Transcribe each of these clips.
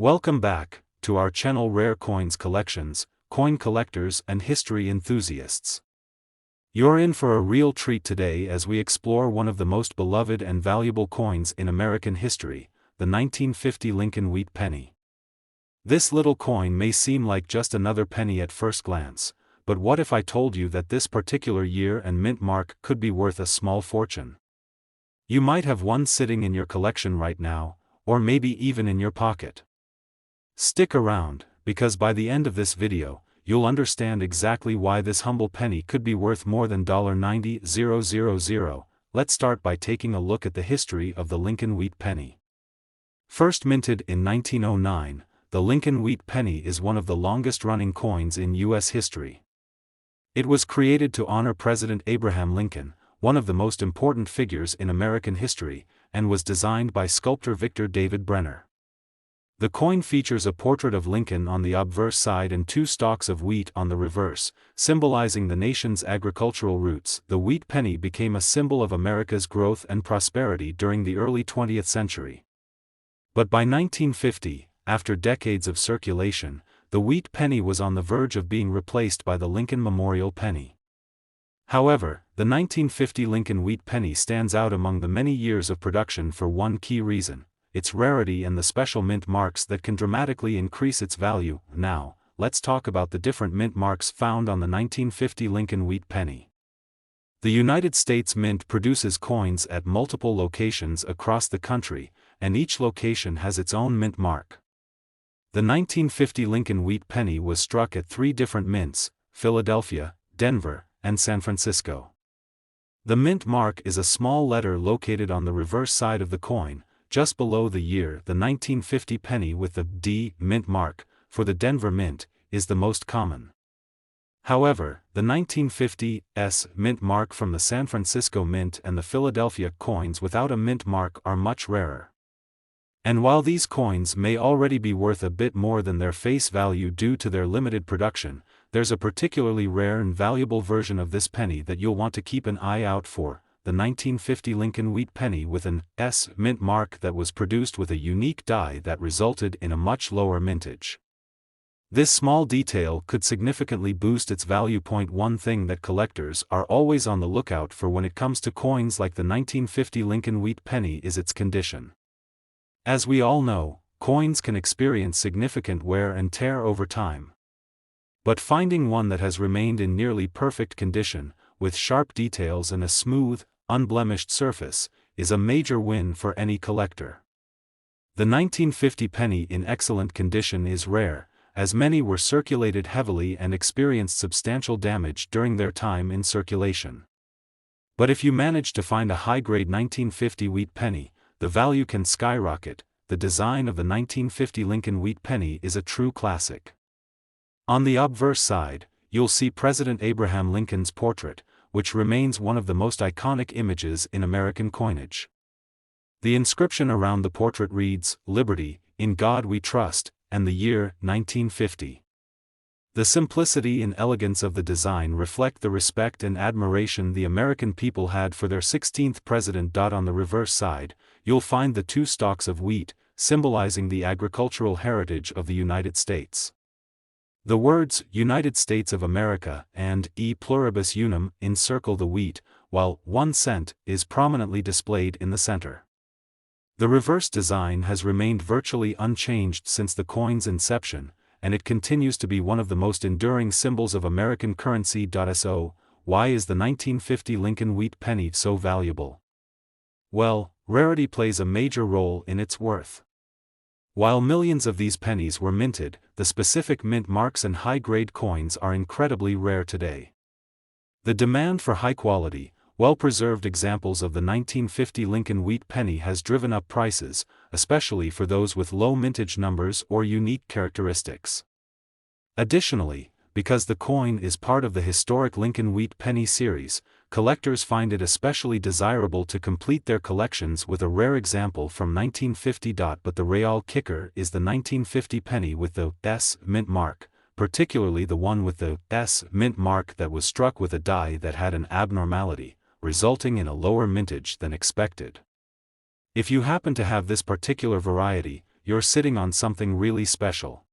Welcome back to our channel Rare Coins Collections, coin collectors and history enthusiasts. You're in for a real treat today as we explore one of the most beloved and valuable coins in American history, the 1950 Lincoln Wheat Penny. This little coin may seem like just another penny at first glance, but what if I told you that this particular year and mint mark could be worth a small fortune? You might have one sitting in your collection right now, or maybe even in your pocket. Stick around, because by the end of this video, you'll understand exactly why this humble penny could be worth more than $90,000. Let's start by taking a look at the history of the Lincoln Wheat Penny. First minted in 1909, the Lincoln Wheat Penny is one of the longest-running coins in U.S. history. It was created to honor President Abraham Lincoln, one of the most important figures in American history, and was designed by sculptor Victor David Brenner. The coin features a portrait of Lincoln on the obverse side and two stalks of wheat on the reverse, symbolizing the nation's agricultural roots. The wheat penny became a symbol of America's growth and prosperity during the early 20th century. But by 1950, after decades of circulation, the wheat penny was on the verge of being replaced by the Lincoln Memorial Penny. However, the 1950 Lincoln Wheat Penny stands out among the many years of production for one key reason: its rarity and the special mint marks that can dramatically increase its value. Now, let's talk about the different mint marks found on the 1950 Lincoln Wheat Penny. The United States Mint produces coins at multiple locations across the country, and each location has its own mint mark. The 1950 Lincoln Wheat Penny was struck at three different mints: Philadelphia, Denver, and San Francisco. The mint mark is a small letter located on the reverse side of the coin, just below the year. The 1950 penny with the D mint mark, for the Denver Mint, is the most common. However, the 1950 S mint mark from the San Francisco Mint and the Philadelphia coins without a mint mark are much rarer. And while these coins may already be worth a bit more than their face value due to their limited production, there's a particularly rare and valuable version of this penny that you'll want to keep an eye out for: the 1950 Lincoln Wheat Penny with an S mint mark that was produced with a unique die that resulted in a much lower mintage. This small detail could significantly boost its value. One thing that collectors are always on the lookout for when it comes to coins like the 1950 Lincoln Wheat Penny is its condition. As we all know, coins can experience significant wear and tear over time. But finding one that has remained in nearly perfect condition, with sharp details and a smooth, unblemished surface, is a major win for any collector. The 1950 penny in excellent condition is rare, as many were circulated heavily and experienced substantial damage during their time in circulation. But if you manage to find a high-grade 1950 wheat penny, the value can skyrocket. The design of the 1950 Lincoln Wheat Penny is a true classic. On the obverse side, you'll see President Abraham Lincoln's portrait, which remains one of the most iconic images in American coinage. The inscription around the portrait reads, "Liberty, in God we trust," and the year, 1950. The simplicity and elegance of the design reflect the respect and admiration the American people had for their 16th president. On the reverse side, you'll find the two stalks of wheat, symbolizing the agricultural heritage of the United States. The words "United States of America" and "E pluribus unum" encircle the wheat, while 1 cent is prominently displayed in the center. The reverse design has remained virtually unchanged since the coin's inception, and it continues to be one of the most enduring symbols of American currency. So, why is the 1950 Lincoln Wheat Penny so valuable? Well, rarity plays a major role in its worth. While millions of these pennies were minted, the specific mint marks and high-grade coins are incredibly rare today. The demand for high-quality, well-preserved examples of the 1950 Lincoln Wheat Penny has driven up prices, especially for those with low mintage numbers or unique characteristics. Additionally, because the coin is part of the historic Lincoln Wheat Penny series, collectors find it especially desirable to complete their collections with a rare example from 1950. But the real kicker is the 1950 penny with the S mint mark, particularly the one with the S mint mark that was struck with a die that had an abnormality, resulting in a lower mintage than expected. If you happen to have this particular variety, you're sitting on something really special.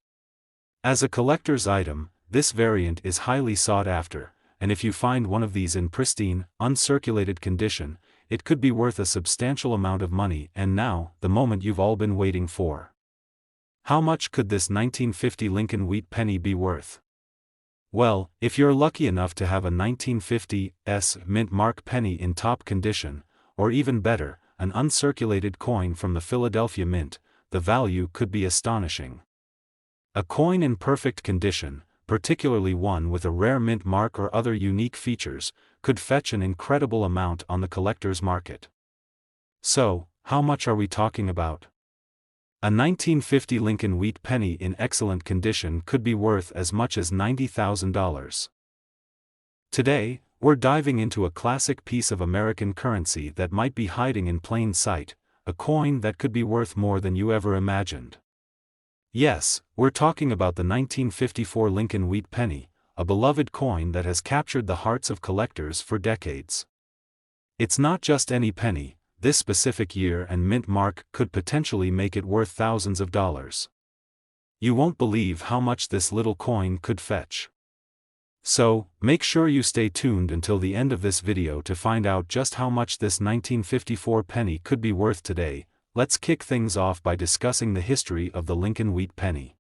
As a collector's item, this variant is highly sought after, and if you find one of these in pristine, uncirculated condition, it could be worth a substantial amount of money. And now, the moment you've all been waiting for. How much could this 1950 Lincoln Wheat Penny be worth? Well, if you're lucky enough to have a 1950s mint mark penny in top condition, or even better, an uncirculated coin from the Philadelphia Mint, the value could be astonishing. A coin in perfect condition, particularly one with a rare mint mark or other unique features, could fetch an incredible amount on the collector's market. So, how much are we talking about? A 1950 Lincoln Wheat Penny in excellent condition could be worth as much as $90,000. Today, we're diving into a classic piece of American currency that might be hiding in plain sight, a coin that could be worth more than you ever imagined. Yes, we're talking about the 1954 Lincoln Wheat Penny, a beloved coin that has captured the hearts of collectors for decades. It's not just any penny. This specific year and mint mark could potentially make it worth thousands of dollars. You won't believe how much this little coin could fetch. So, make sure you stay tuned until the end of this video to find out just how much this 1954 penny could be worth today. Let's kick things off by discussing the history of the Lincoln Wheat Penny.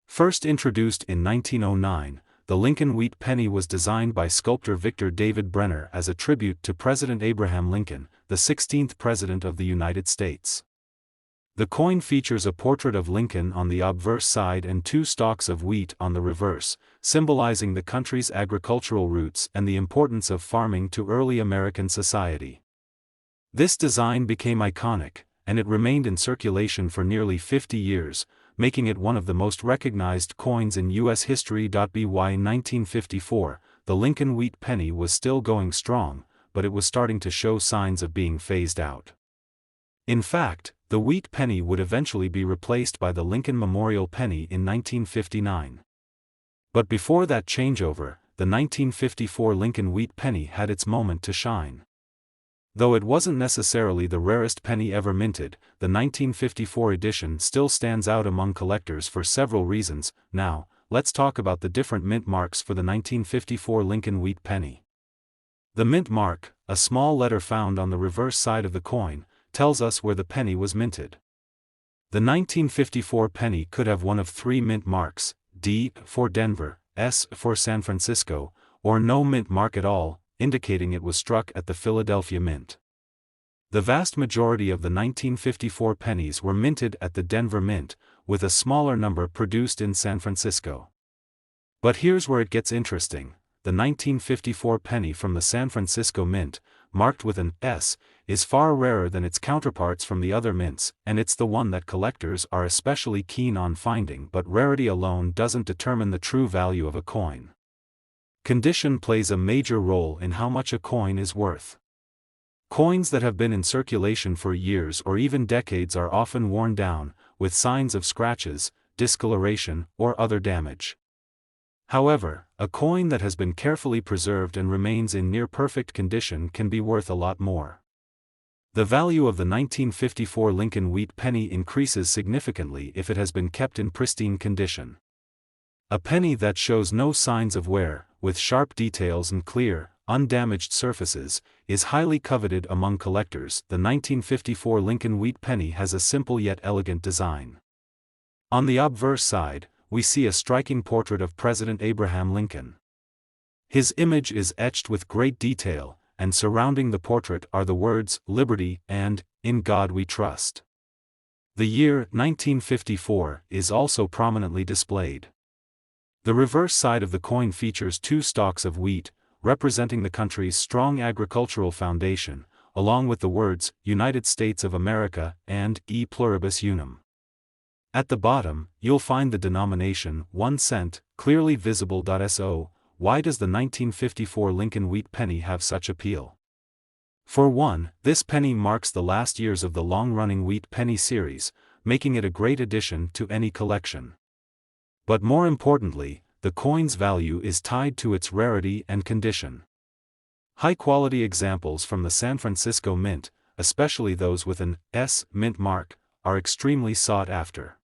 First introduced in 1909, the Lincoln Wheat Penny was designed by sculptor Victor David Brenner as a tribute to President Abraham Lincoln, the 16th President of the United States. The coin features a portrait of Lincoln on the obverse side and two stalks of wheat on the reverse, symbolizing the country's agricultural roots and the importance of farming to early American society. This design became iconic, and it remained in circulation for nearly 50 years, making it one of the most recognized coins in U.S. history. By 1954, the Lincoln Wheat Penny was still going strong, but it was starting to show signs of being phased out. In fact, the Wheat Penny would eventually be replaced by the Lincoln Memorial Penny in 1959. But before that changeover, the 1954 Lincoln Wheat Penny had its moment to shine. Though it wasn't necessarily the rarest penny ever minted, the 1954 edition still stands out among collectors for several reasons. Now, let's talk about the different mint marks for the 1954 Lincoln Wheat Penny. The mint mark, a small letter found on the reverse side of the coin, tells us where the penny was minted. The 1954 penny could have one of three mint marks: D for Denver, S for San Francisco, or no mint mark at all, indicating it was struck at the Philadelphia Mint. The vast majority of the 1954 pennies were minted at the Denver Mint, with a smaller number produced in San Francisco. But here's where it gets interesting: the 1954 penny from the San Francisco Mint, marked with an S, is far rarer than its counterparts from the other mints, and it's the one that collectors are especially keen on finding. But rarity alone doesn't determine the true value of a coin. Condition plays a major role in how much a coin is worth. Coins that have been in circulation for years or even decades are often worn down, with signs of scratches, discoloration, or other damage. However, a coin that has been carefully preserved and remains in near-perfect condition can be worth a lot more. The value of the 1954 Lincoln Wheat Penny increases significantly if it has been kept in pristine condition. A penny that shows no signs of wear, with sharp details and clear, undamaged surfaces, is highly coveted among collectors. The 1954 Lincoln Wheat Penny has a simple yet elegant design. On the obverse side, we see a striking portrait of President Abraham Lincoln. His image is etched with great detail, and surrounding the portrait are the words "Liberty" and "In God We Trust." The year 1954 is also prominently displayed. The reverse side of the coin features two stalks of wheat, representing the country's strong agricultural foundation, along with the words "United States of America" and "E Pluribus Unum." At the bottom, you'll find the denomination 1 cent, clearly visible. So, why does the 1954 Lincoln Wheat Penny have such appeal? For one, this penny marks the last years of the long-running Wheat Penny series, making it a great addition to any collection. But more importantly, the coin's value is tied to its rarity and condition. High-quality examples from the San Francisco Mint, especially those with an S mint mark, are extremely sought after.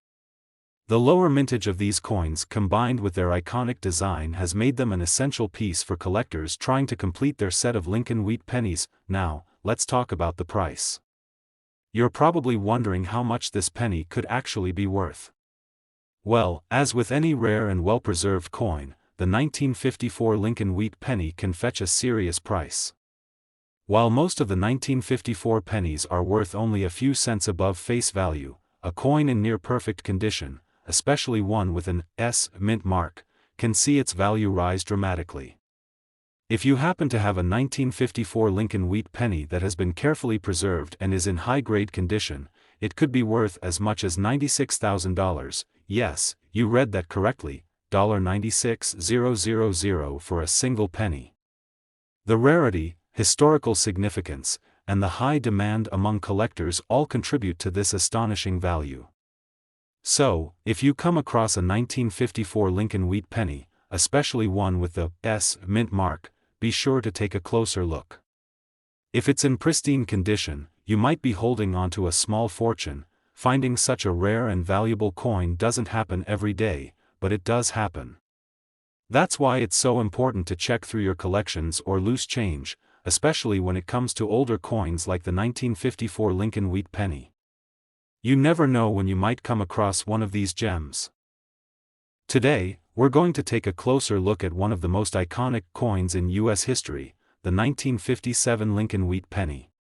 The lower mintage of these coins combined with their iconic design has made them an essential piece for collectors trying to complete their set of Lincoln Wheat Pennies. Now, let's talk about the price. You're probably wondering how much this penny could actually be worth. Well, as with any rare and well-preserved coin, the 1954 Lincoln Wheat Penny can fetch a serious price. While most of the 1954 pennies are worth only a few cents above face value, a coin in near-perfect condition, especially one with an S mint mark, can see its value rise dramatically. If you happen to have a 1954 Lincoln Wheat Penny that has been carefully preserved and is in high-grade condition, it could be worth as much as $96,000, yes, you read that correctly, $96,000 for a single penny. The rarity, historical significance, and the high demand among collectors all contribute to this astonishing value. So, if you come across a 1954 Lincoln Wheat Penny, especially one with the S mint mark, be sure to take a closer look. If it's in pristine condition, you might be holding on to a small fortune. Finding such a rare and valuable coin doesn't happen every day, but it does happen. That's why it's so important to check through your collections or loose change, especially when it comes to older coins like the 1954 Lincoln Wheat Penny. You never know when you might come across one of these gems. Today, we're going to take a closer look at one of the most iconic coins in U.S. history, the 1957 Lincoln Wheat Penny.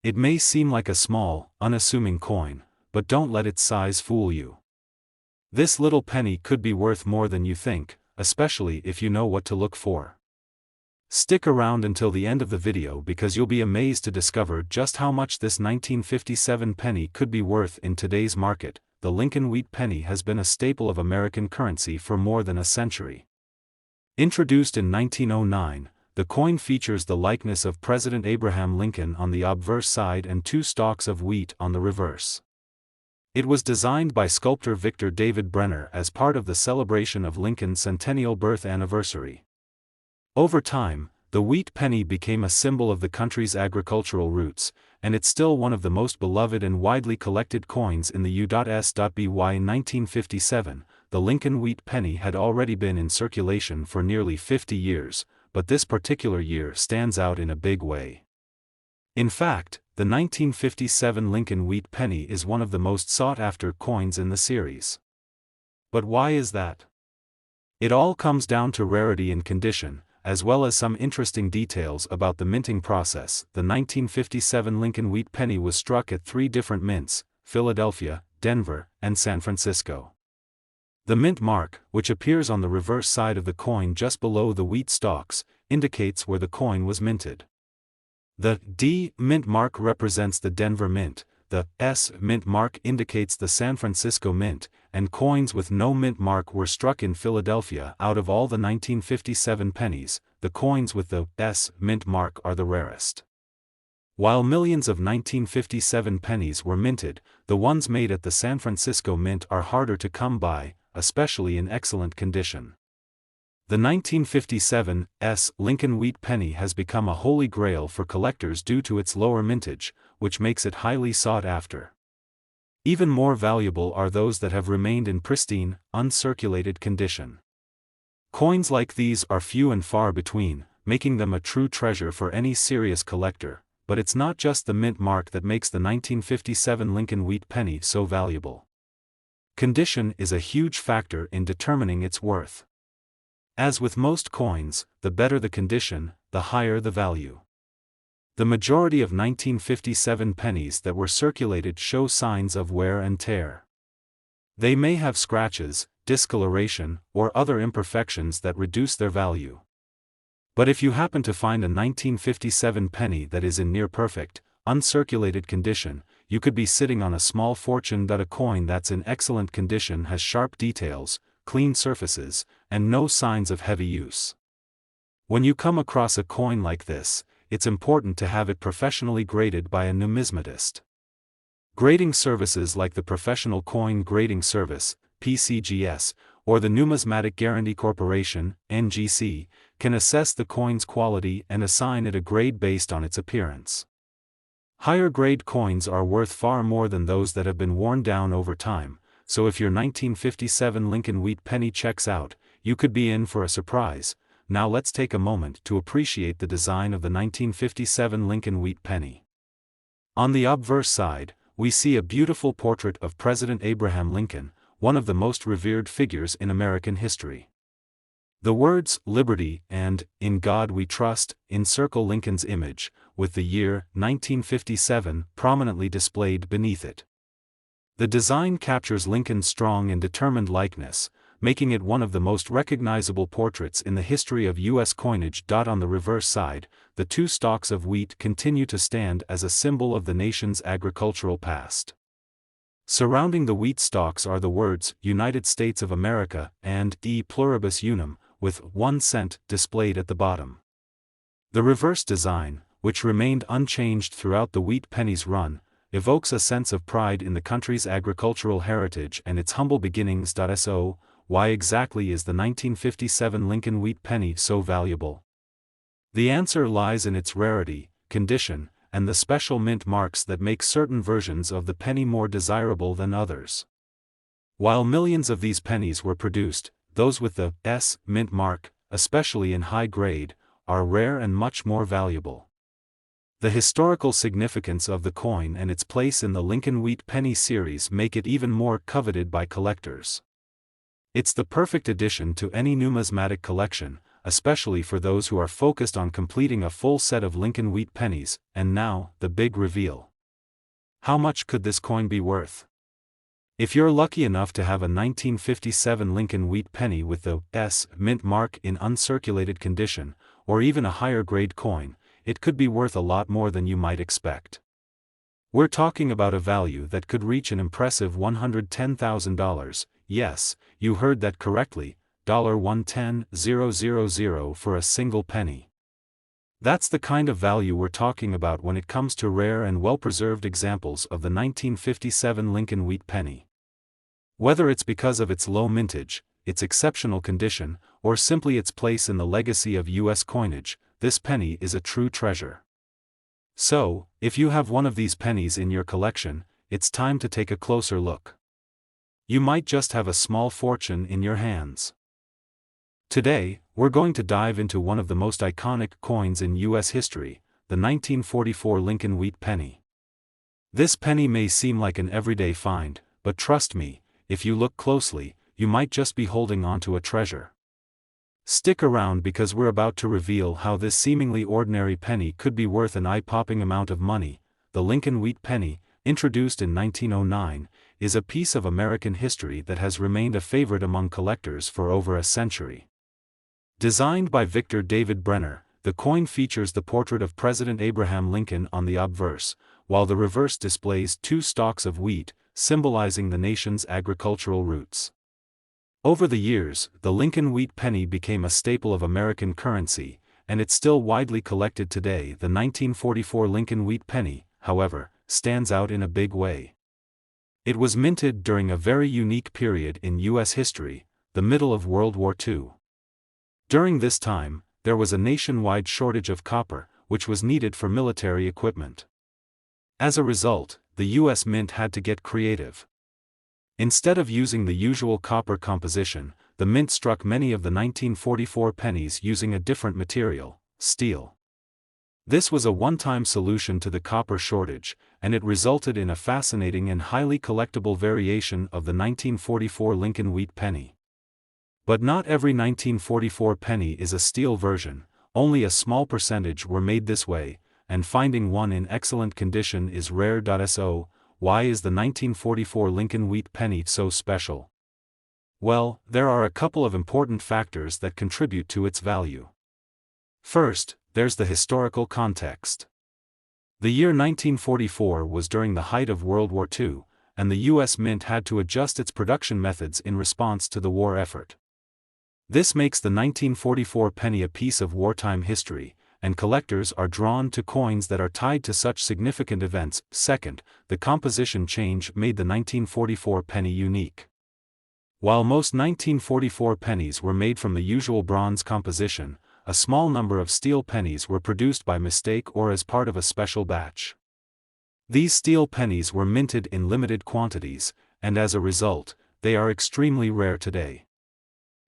It may seem like a small, unassuming coin, but don't let its size fool you. This little penny could be worth more than you think, especially if you know what to look for. Stick around until the end of the video because you'll be amazed to discover just how much this 1957 penny could be worth in today's market. The Lincoln Wheat Penny has been a staple of American currency for more than a century. Introduced in 1909, the coin features the likeness of President Abraham Lincoln on the obverse side and two stalks of wheat on the reverse. It was designed by sculptor Victor David Brenner as part of the celebration of Lincoln's centennial birth anniversary. Over time, the wheat penny became a symbol of the country's agricultural roots, and it's still one of the most beloved and widely collected coins in the U.S.By. In 1957, the Lincoln Wheat Penny had already been in circulation for nearly 50 years, but this particular year stands out in a big way. In fact, the 1957 Lincoln Wheat Penny is one of the most sought-after coins in the series. But why is that? It all comes down to rarity and condition, as well as some interesting details about the minting process. The 1957 Lincoln Wheat Penny was struck at 3 different mints: Philadelphia, Denver, and San Francisco. The mint mark, which appears on the reverse side of the coin just below the wheat stalks, indicates where the coin was minted. The D mint mark represents the Denver Mint, the S mint mark indicates the San Francisco Mint, and coins with no mint mark were struck in Philadelphia. Out of all the 1957 pennies, the coins with the S mint mark are the rarest. While millions of 1957 pennies were minted, the ones made at the San Francisco Mint are harder to come by, especially in excellent condition. The 1957 S Lincoln Wheat Penny has become a holy grail for collectors due to its lower mintage, which makes it highly sought after. Even more valuable are those that have remained in pristine, uncirculated condition. Coins like these are few and far between, making them a true treasure for any serious collector, but it's not just the mint mark that makes the 1957 Lincoln Wheat Penny so valuable. Condition is a huge factor in determining its worth. As with most coins, the better the condition, the higher the value. The majority of 1957 pennies that were circulated show signs of wear and tear. They may have scratches, discoloration, or other imperfections that reduce their value. But if you happen to find a 1957 penny that is in near-perfect, uncirculated condition, you could be sitting on a small fortune. A coin that's in excellent condition has sharp details, clean surfaces, and no signs of heavy use. When you come across a coin like this, it's important to have it professionally graded by a numismatist. Grading services like the Professional Coin Grading Service, PCGS, or the Numismatic Guarantee Corporation, NGC, can assess the coin's quality and assign it a grade based on its appearance. Higher grade coins are worth far more than those that have been worn down over time, so if your 1957 Lincoln Wheat Penny checks out, you could be in for a surprise. Now let's take a moment to appreciate the design of the 1957 Lincoln Wheat Penny. On the obverse side, we see a beautiful portrait of President Abraham Lincoln, one of the most revered figures in American history. The words, "Liberty" and "In God We Trust" encircle Lincoln's image, with the year, 1957, prominently displayed beneath it. The design captures Lincoln's strong and determined likeness, making it one of the most recognizable portraits in the history of U.S. coinage. On the reverse side, the two stalks of wheat continue to stand as a symbol of the nation's agricultural past. Surrounding the wheat stalks are the words, "United States of America" and "E Pluribus Unum," with 1 cent displayed at the bottom. The reverse design, which remained unchanged throughout the wheat penny's run, evokes a sense of pride in the country's agricultural heritage and its humble beginnings. So, why exactly is the 1957 Lincoln Wheat Penny so valuable? The answer lies in its rarity, condition, and the special mint marks that make certain versions of the penny more desirable than others. While millions of these pennies were produced, those with the S mint mark, especially in high grade, are rare and much more valuable. The historical significance of the coin and its place in the Lincoln Wheat Penny series make it even more coveted by collectors. It's the perfect addition to any numismatic collection, especially for those who are focused on completing a full set of Lincoln Wheat Pennies. And now, the big reveal. How much could this coin be worth? If you're lucky enough to have a 1957 Lincoln Wheat Penny with the S mint mark in uncirculated condition, or even a higher grade coin, it could be worth a lot more than you might expect. We're talking about a value that could reach an impressive $110,000, yes, you heard that correctly, $110,000 for a single penny. That's the kind of value we're talking about when it comes to rare and well-preserved examples of the 1957 Lincoln Wheat Penny. Whether it's because of its low mintage, its exceptional condition, or simply its place in the legacy of U.S. coinage, this penny is a true treasure. So, if you have one of these pennies in your collection, it's time to take a closer look. You might just have a small fortune in your hands. Today, we're going to dive into one of the most iconic coins in U.S. history, the 1944 Lincoln Wheat Penny. This penny may seem like an everyday find, but trust me, if you look closely, you might just be holding on to a treasure. Stick around because we're about to reveal how this seemingly ordinary penny could be worth an eye-popping amount of money. The Lincoln Wheat Penny, introduced in 1909, is a piece of American history that has remained a favorite among collectors for over a century. Designed by Victor David Brenner, the coin features the portrait of President Abraham Lincoln on the obverse, while the reverse displays two stalks of wheat, symbolizing the nation's agricultural roots. Over the years, the Lincoln Wheat Penny became a staple of American currency, and it's still widely collected today. The 1944 Lincoln Wheat Penny, however, stands out in a big way. It was minted during a very unique period in U.S. history, the middle of World War II. During this time, there was a nationwide shortage of copper, which was needed for military equipment. As a result, the U.S. Mint had to get creative. Instead of using the usual copper composition, the Mint struck many of the 1944 pennies using a different material, steel. This was a one-time solution to the copper shortage, and it resulted in a fascinating and highly collectible variation of the 1944 Lincoln Wheat Penny. But not every 1944 penny is a steel version, only a small percentage were made this way, and finding one in excellent condition is rare. So, why is the 1944 Lincoln Wheat Penny so special? Well, there are a couple of important factors that contribute to its value. First, there's the historical context. The year 1944 was during the height of World War II, and the U.S. Mint had to adjust its production methods in response to the war effort. This makes the 1944 penny a piece of wartime history, and collectors are drawn to coins that are tied to such significant events. Second, the composition change made the 1944 penny unique. While most 1944 pennies were made from the usual bronze composition, a small number of steel pennies were produced by mistake or as part of a special batch. These steel pennies were minted in limited quantities, and as a result, they are extremely rare today.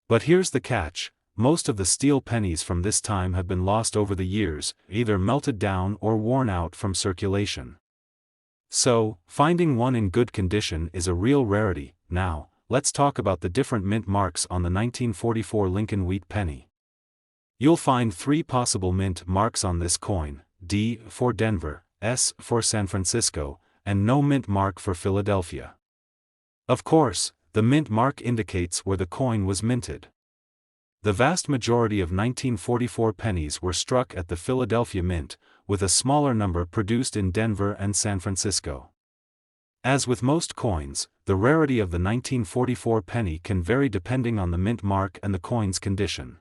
But here's the catch: most of the steel pennies from this time have been lost over the years, either melted down or worn out from circulation. So, finding one in good condition is a real rarity. Now, let's talk about the different mint marks on the 1944 Lincoln Wheat Penny. You'll find 3 possible mint marks on this coin: D for Denver, S for San Francisco, and no mint mark for Philadelphia. Of course, the mint mark indicates where the coin was minted. The vast majority of 1944 pennies were struck at the Philadelphia Mint, with a smaller number produced in Denver and San Francisco. As with most coins, the rarity of the 1944 penny can vary depending on the mint mark and the coin's condition.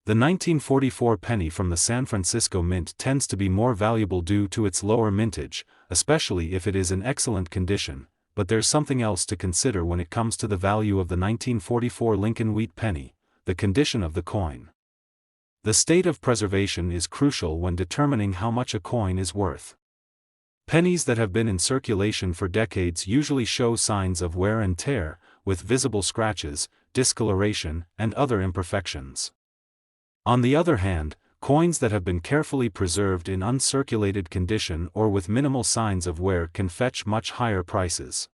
The 1944 penny from the San Francisco Mint tends to be more valuable due to its lower mintage, especially if it is in excellent condition, but there's something else to consider when it comes to the value of the 1944 Lincoln Wheat Penny: the condition of the coin. The state of preservation is crucial when determining how much a coin is worth. Pennies that have been in circulation for decades usually show signs of wear and tear, with visible scratches, discoloration, and other imperfections. On the other hand, coins that have been carefully preserved in uncirculated condition or with minimal signs of wear can fetch much higher prices.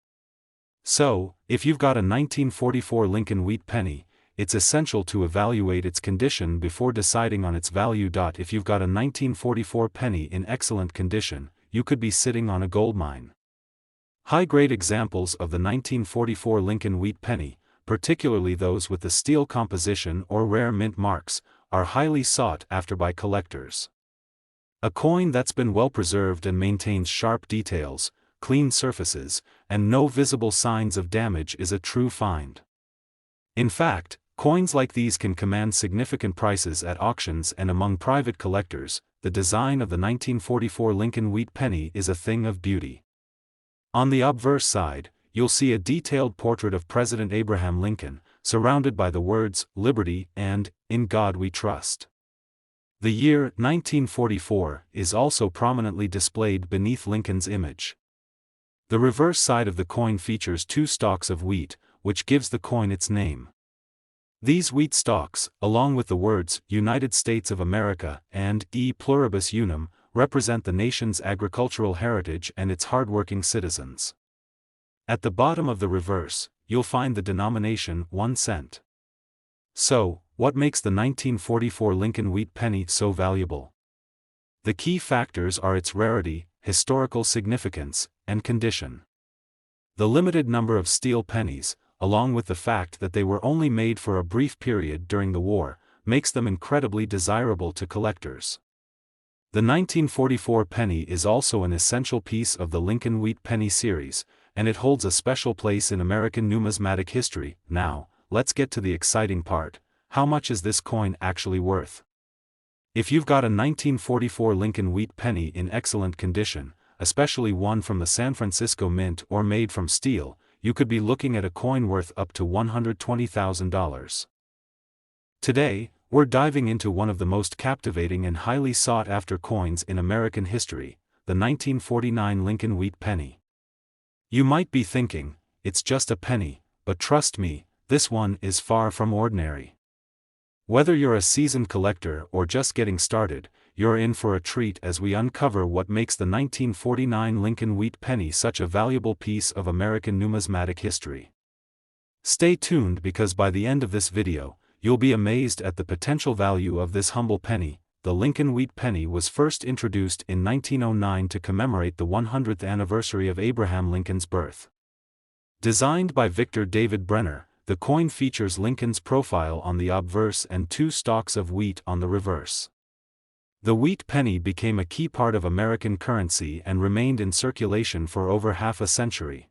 So, if you've got a 1944 Lincoln Wheat Penny, it's essential to evaluate its condition before deciding on its value. If you've got a 1944 penny in excellent condition, you could be sitting on a goldmine. High-grade examples of the 1944 Lincoln Wheat Penny, particularly those with the steel composition or rare mint marks, are highly sought after by collectors. A coin that's been well preserved and maintains sharp details, clean surfaces, and no visible signs of damage is a true find. In fact, coins like these can command significant prices at auctions and among private collectors. The design of the 1944 Lincoln Wheat Penny is a thing of beauty. On the obverse side, you'll see a detailed portrait of President Abraham Lincoln, surrounded by the words, "Liberty" and "In God We Trust." The year 1944 is also prominently displayed beneath Lincoln's image. The reverse side of the coin features 2 stalks of wheat, which gives the coin its name. These wheat stalks, along with the words "United States of America" and "E Pluribus Unum," represent the nation's agricultural heritage and its hardworking citizens. At the bottom of the reverse, you'll find the denomination 1 cent. So, what makes the 1944 Lincoln Wheat Penny so valuable? The key factors are its rarity, historical significance, and condition. The limited number of steel pennies, along with the fact that they were only made for a brief period during the war, makes them incredibly desirable to collectors. The 1944 penny is also an essential piece of the Lincoln Wheat Penny series, and it holds a special place in American numismatic history. Now, let's get to the exciting part: how much is this coin actually worth? If you've got a 1944 Lincoln Wheat Penny in excellent condition, especially one from the San Francisco Mint or made from steel, you could be looking at a coin worth up to $120,000. Today, we're diving into one of the most captivating and highly sought-after coins in American history, the 1949 Lincoln Wheat Penny. You might be thinking, it's just a penny, but trust me, this one is far from ordinary. Whether you're a seasoned collector or just getting started, you're in for a treat as we uncover what makes the 1949 Lincoln Wheat Penny such a valuable piece of American numismatic history. Stay tuned because by the end of this video, you'll be amazed at the potential value of this humble penny. The Lincoln Wheat Penny was first introduced in 1909 to commemorate the 100th anniversary of Abraham Lincoln's birth. Designed by Victor David Brenner, the coin features Lincoln's profile on the obverse and 2 stalks of wheat on the reverse. The wheat penny became a key part of American currency and remained in circulation for over half a century.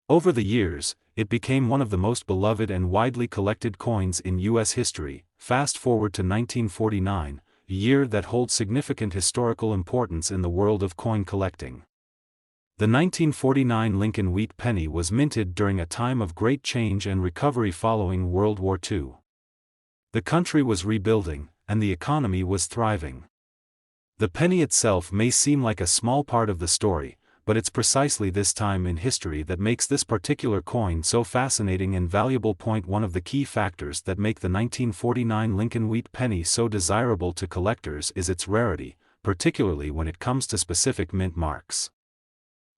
Over the years, it became one of the most beloved and widely collected coins in U.S. history. Fast forward to 1949, a year that holds significant historical importance in the world of coin collecting. The 1949 Lincoln Wheat Penny was minted during a time of great change and recovery following World War II. The country was rebuilding, and the economy was thriving. The penny itself may seem like a small part of the story, but it's precisely this time in history that makes this particular coin so fascinating and valuable. One of the key factors that make the 1949 Lincoln Wheat Penny so desirable to collectors is its rarity, particularly when it comes to specific mint marks.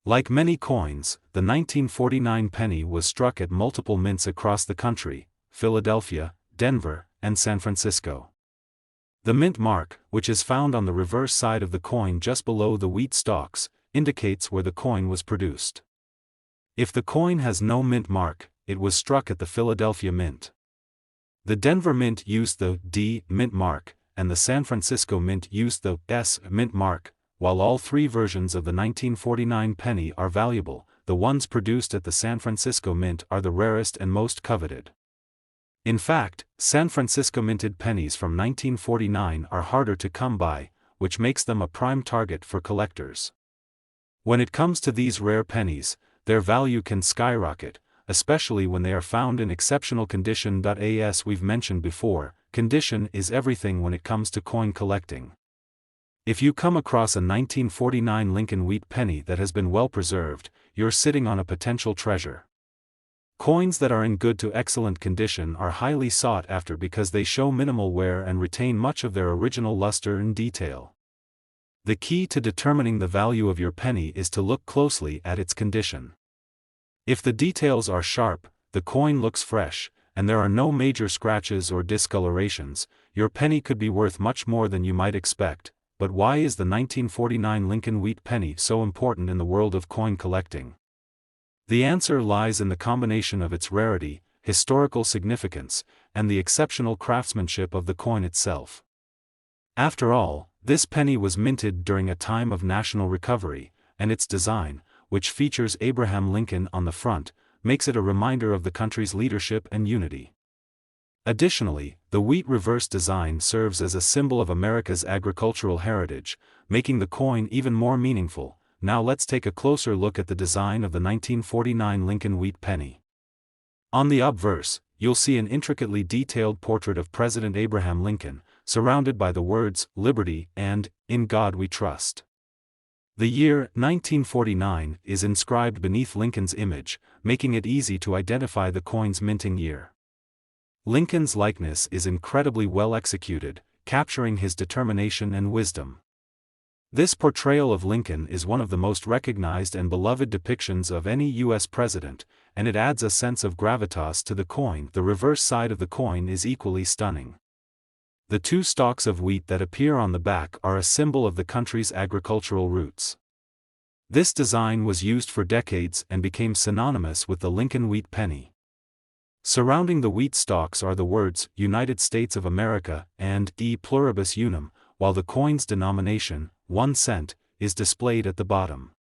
Like many coins, the 1949 penny was struck at multiple mints across the country: Philadelphia, Denver, and San Francisco. The mint mark, which is found on the reverse side of the coin just below the wheat stalks, indicates where the coin was produced. If the coin has no mint mark, it was struck at the Philadelphia Mint. The Denver Mint used the D mint mark, and the San Francisco Mint used the S mint mark. While all three versions of the 1949 penny are valuable, the ones produced at the San Francisco Mint are the rarest and most coveted. In fact, San Francisco minted pennies from 1949 are harder to come by, which makes them a prime target for collectors. When it comes to these rare pennies, their value can skyrocket, especially when they are found in exceptional condition. As we've mentioned before, condition is everything when it comes to coin collecting. If you come across a 1949 Lincoln Wheat Penny that has been well preserved, you're sitting on a potential treasure. Coins that are in good to excellent condition are highly sought after because they show minimal wear and retain much of their original luster and detail. The key to determining the value of your penny is to look closely at its condition. If the details are sharp, the coin looks fresh, and there are no major scratches or discolorations, your penny could be worth much more than you might expect. But why is the 1949 Lincoln Wheat Penny so important in the world of coin collecting? The answer lies in the combination of its rarity, historical significance, and the exceptional craftsmanship of the coin itself. After all, this penny was minted during a time of national recovery, and its design, which features Abraham Lincoln on the front, makes it a reminder of the country's leadership and unity. Additionally, the wheat reverse design serves as a symbol of America's agricultural heritage, making the coin even more meaningful. Now let's take a closer look at the design of the 1949 Lincoln Wheat Penny. On the obverse, you'll see an intricately detailed portrait of President Abraham Lincoln, surrounded by the words, "Liberty" and "In God We Trust." The year 1949 is inscribed beneath Lincoln's image, making it easy to identify the coin's minting year. Lincoln's likeness is incredibly well executed, capturing his determination and wisdom. This portrayal of Lincoln is one of the most recognized and beloved depictions of any U.S. president, and it adds a sense of gravitas to the coin. The reverse side of the coin is equally stunning. The two stalks of wheat that appear on the back are a symbol of the country's agricultural roots. This design was used for decades and became synonymous with the Lincoln Wheat Penny. Surrounding the wheat stalks are the words, "United States of America," and "E pluribus unum," while the coin's denomination, 1 cent, is displayed at the bottom.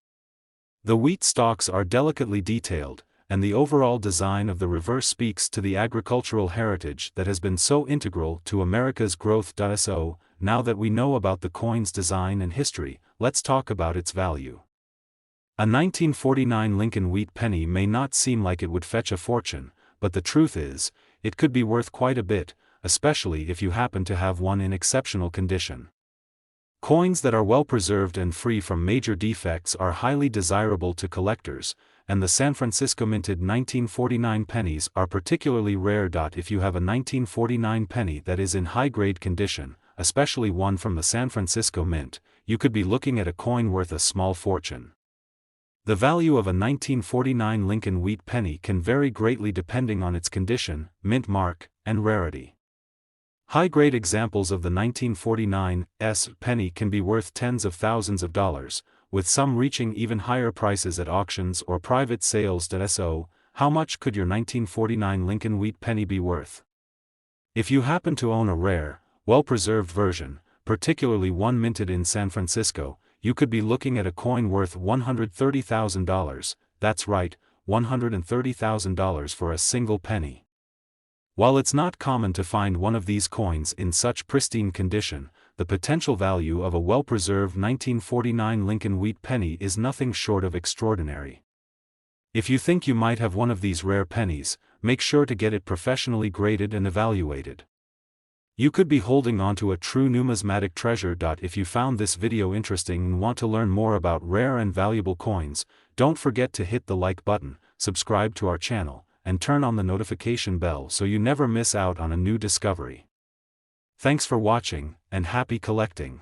The wheat stalks are delicately detailed, and the overall design of the reverse speaks to the agricultural heritage that has been so integral to America's growth. So, now that we know about the coin's design and history, let's talk about its value. A 1949 Lincoln Wheat Penny may not seem like it would fetch a fortune, but the truth is, it could be worth quite a bit, especially if you happen to have one in exceptional condition. Coins that are well preserved and free from major defects are highly desirable to collectors, and the San Francisco minted 1949 pennies are particularly rare. If you have a 1949 penny that is in high-grade condition, especially one from the San Francisco Mint, you could be looking at a coin worth a small fortune. The value of a 1949 Lincoln Wheat Penny can vary greatly depending on its condition, mint mark, and rarity. High-grade examples of the 1949 penny can be worth tens of thousands of dollars, with some reaching even higher prices at auctions or private sales. So, how much could your 1949 Lincoln Wheat Penny be worth? If you happen to own a rare, well-preserved version, particularly one minted in San Francisco, you could be looking at a coin worth $130,000, that's right, $130,000 for a single penny. While it's not common to find one of these coins in such pristine condition, the potential value of a well-preserved 1949 Lincoln Wheat Penny is nothing short of extraordinary. If you think you might have one of these rare pennies, make sure to get it professionally graded and evaluated. You could be holding onto a true numismatic treasure. If you found this video interesting and want to learn more about rare and valuable coins, don't forget to hit the like button, subscribe to our channel, and turn on the notification bell so you never miss out on a new discovery. Thanks for watching, and happy collecting.